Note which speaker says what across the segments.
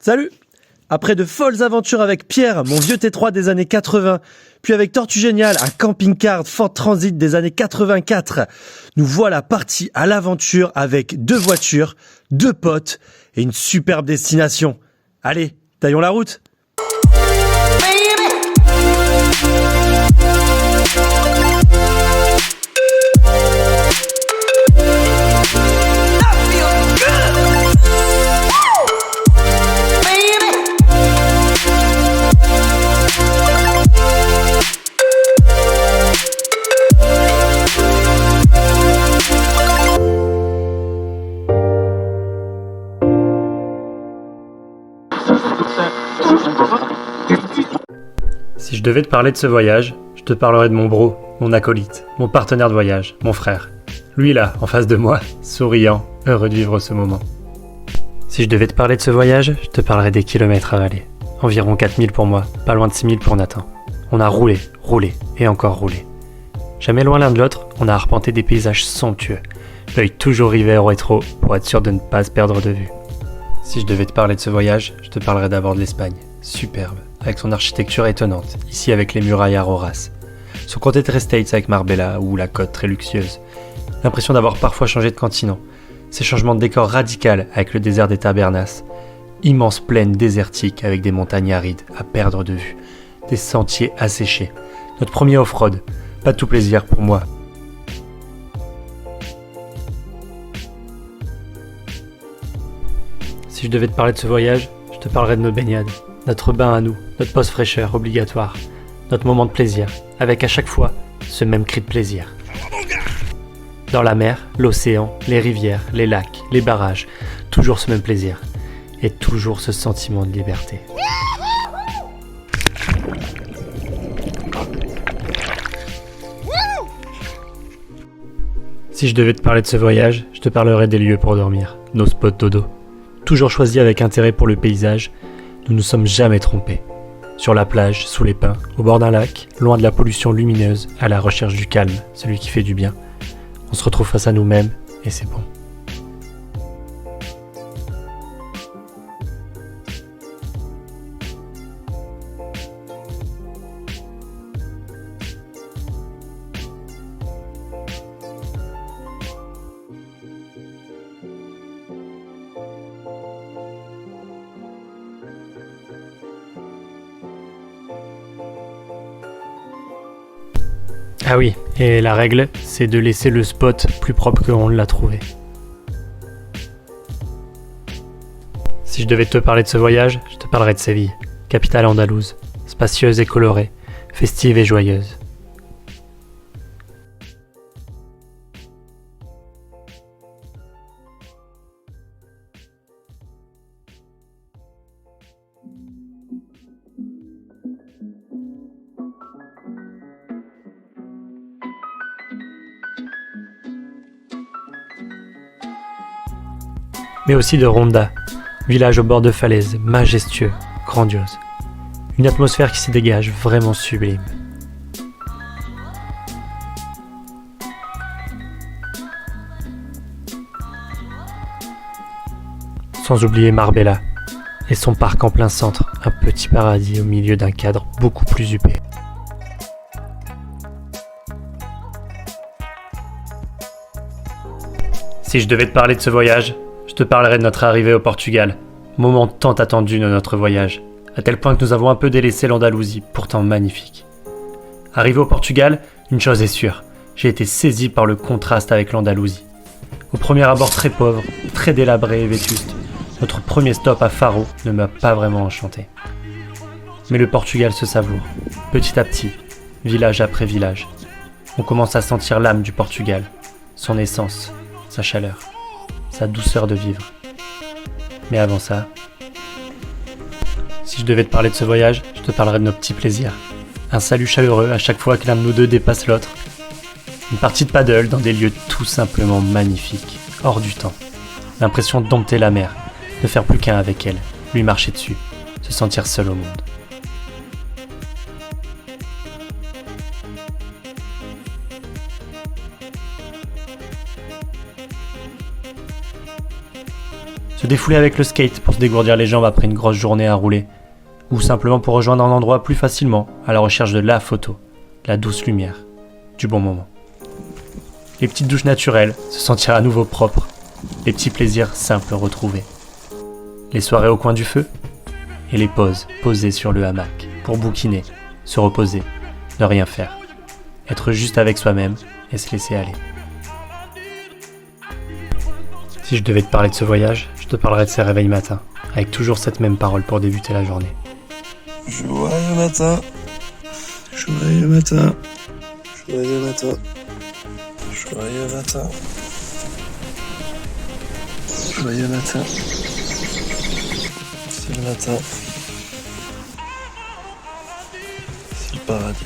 Speaker 1: Salut! Après de folles aventures avec Pierre, mon vieux T3 des années 80, puis avec Tortue Géniale, un camping-car Ford Transit des années 84, nous voilà partis à l'aventure avec 2 voitures, 2 potes et une superbe destination. Allez, taillons la route!
Speaker 2: Si je devais te parler de ce voyage, je te parlerais de mon bro, mon acolyte, mon partenaire de voyage, mon frère. Lui là, en face de moi, souriant, heureux de vivre ce moment. Si je devais te parler de ce voyage, je te parlerais des kilomètres avalés. Environ 4000 pour moi, pas loin de 6000 pour Nathan. On a roulé et encore roulé. Jamais loin l'un de l'autre, on a arpenté des paysages somptueux, l'œil toujours rivé au rétro pour être sûr de ne pas se perdre de vue. Si je devais te parler de ce voyage, je te parlerais d'abord de l'Espagne, superbe, avec son architecture étonnante, ici avec les murailles Aroras. Son côté très States avec Marbella, ou la côte très luxueuse. L'impression d'avoir parfois changé de continent. Ces changements de décor radical avec le désert des Tabernas. Immense plaine désertique avec des montagnes arides à perdre de vue. Des sentiers asséchés. Notre premier off-road. Pas de tout plaisir pour moi. Si je devais te parler de ce voyage, je te parlerais de nos baignades. Notre bain à nous, notre pause fraîcheur obligatoire. Notre moment de plaisir, avec à chaque fois ce même cri de plaisir. Dans la mer, l'océan, les rivières, les lacs, les barrages, toujours ce même plaisir. Et toujours ce sentiment de liberté. Si je devais te parler de ce voyage, je te parlerais des lieux pour dormir, nos spots dodo. Toujours choisis avec intérêt pour le paysage, nous nous sommes jamais trompés. Sur la plage, sous les pins, au bord d'un lac, loin de la pollution lumineuse, à la recherche du calme, celui qui fait du bien. On se retrouve face à nous-mêmes, et c'est bon. Ah oui, et la règle, c'est de laisser le spot plus propre qu'on l'a trouvé. Si je devais te parler de ce voyage, je te parlerais de Séville, capitale andalouse, spacieuse et colorée, festive et joyeuse. Mais aussi de Ronda, village au bord de falaise, majestueux, grandiose. Une atmosphère qui s'y dégage, vraiment sublime. Sans oublier Marbella et son parc en plein centre, un petit paradis au milieu d'un cadre beaucoup plus huppé. Si je devais te parler de ce voyage, je te parlerai de notre arrivée au Portugal, moment tant attendu de notre voyage, à tel point que nous avons un peu délaissé l'Andalousie, pourtant magnifique. Arrivé au Portugal, une chose est sûre, j'ai été saisi par le contraste avec l'Andalousie. Au premier abord très pauvre, très délabré et vétuste, notre premier stop à Faro ne m'a pas vraiment enchanté. Mais le Portugal se savoure, petit à petit, village après village. On commence à sentir l'âme du Portugal, son essence, sa chaleur, sa douceur de vivre. Mais avant ça, si je devais te parler de ce voyage, je te parlerais de nos petits plaisirs. Un salut chaleureux à chaque fois que l'un de nous deux dépasse l'autre. Une partie de paddle dans des lieux tout simplement magnifiques, hors du temps. L'impression de dompter la mer, de faire plus qu'un avec elle, lui marcher dessus, se sentir seul au monde. Ce se défouler avec le skate pour se dégourdir les jambes après une grosse journée à rouler, ou simplement pour rejoindre un endroit plus facilement à la recherche de la photo, la douce lumière, du bon moment. Les petites douches naturelles, se sentir à nouveau propre, les petits plaisirs simples retrouvés. Les soirées au coin du feu et les pauses posées sur le hamac pour bouquiner, se reposer, ne rien faire, être juste avec soi-même et se laisser aller. Si je devais te parler de ce voyage, je te parlerais de ces réveils matins, avec toujours cette même parole pour débuter la journée.
Speaker 3: Joyeux matin, joyeux matin, joyeux matin, joyeux matin, joyeux matin, c'est le matin, c'est le paradis.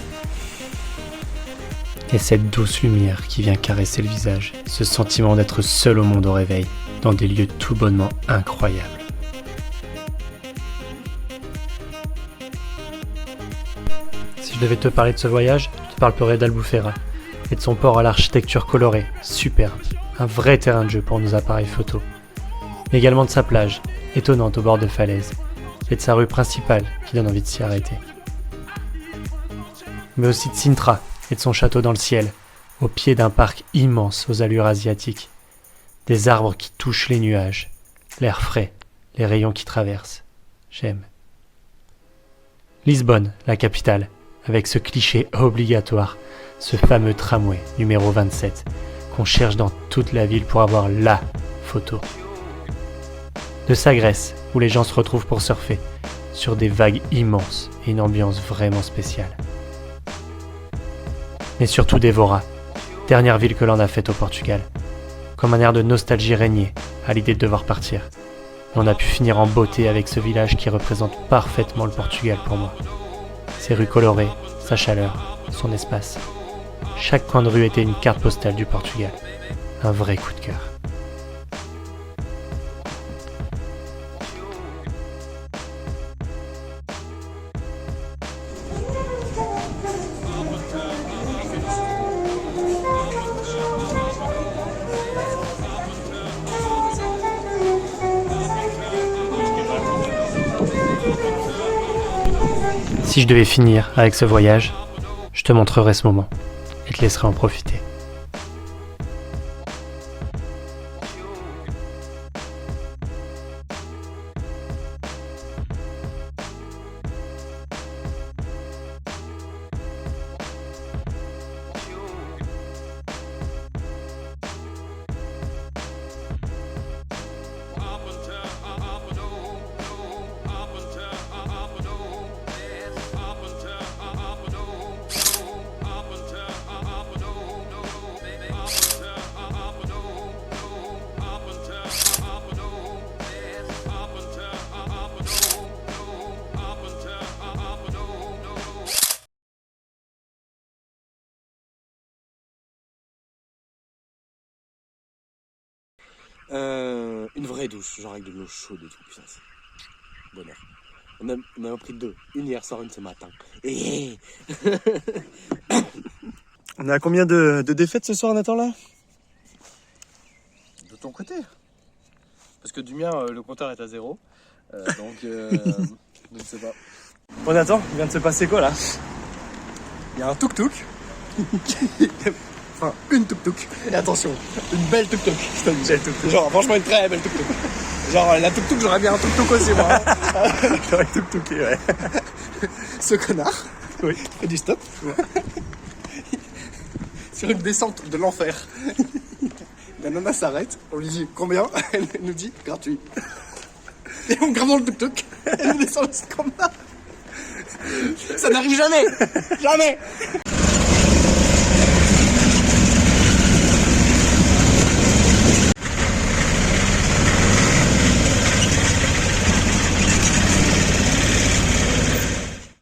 Speaker 2: Et cette douce lumière qui vient caresser le visage, ce sentiment d'être seul au monde au réveil, dans des lieux tout bonnement incroyables. Si je devais te parler de ce voyage, je te parlerais d'Albufera et de son port à l'architecture colorée, superbe, un vrai terrain de jeu pour nos appareils photo. Mais également de sa plage, étonnante au bord de falaises, et de sa rue principale qui donne envie de s'y arrêter. Mais aussi de Sintra et de son château dans le ciel, au pied d'un parc immense aux allures asiatiques. Des arbres qui touchent les nuages, l'air frais, les rayons qui traversent. J'aime. Lisbonne, la capitale, avec ce cliché obligatoire, ce fameux tramway numéro 27, qu'on cherche dans toute la ville pour avoir LA photo. De Sagres, où les gens se retrouvent pour surfer, sur des vagues immenses et une ambiance vraiment spéciale. Mais surtout d'Evora, dernière ville que l'on a faite au Portugal. Comme un air de nostalgie régnait à l'idée de devoir partir. Et on a pu finir en beauté avec ce village qui représente parfaitement le Portugal pour moi. Ses rues colorées, sa chaleur, son espace. Chaque coin de rue était une carte postale du Portugal. Un vrai coup de cœur. Si je devais finir avec ce voyage, je te montrerai ce moment et te laisserai en profiter.
Speaker 3: Une vraie douche, genre avec de l'eau chaude et tout, putain, c'est bonheur. On a pris deux, une hier soir, une ce matin. Et...
Speaker 1: On est à combien de défaites ce soir, Nathan, là?
Speaker 3: De ton côté. Parce que du mien, le compteur est à 0. Donc, je ne sais pas.
Speaker 1: Bon, Nathan, il vient de se passer quoi, là?
Speaker 3: Il y a un tuk-tuk. Enfin, une tuk-tuk. Et attention, une belle tuk-tuk. Putain, une belle tuk-tuk. Genre, franchement, une très belle tuk-tuk. Genre, la tuk-tuk, j'aurais bien un tuk-tuk aussi, moi.
Speaker 1: J'aurais tuk-tuké, ouais.
Speaker 3: Ce connard, oui, fait du stop. Ouais. Sur une descente de l'enfer. La nana s'arrête, on lui dit combien? Elle nous dit gratuit. Et on grimpe dans le tuk-tuk. Elle nous descend comme ça. Ça n'arrive jamais. Jamais.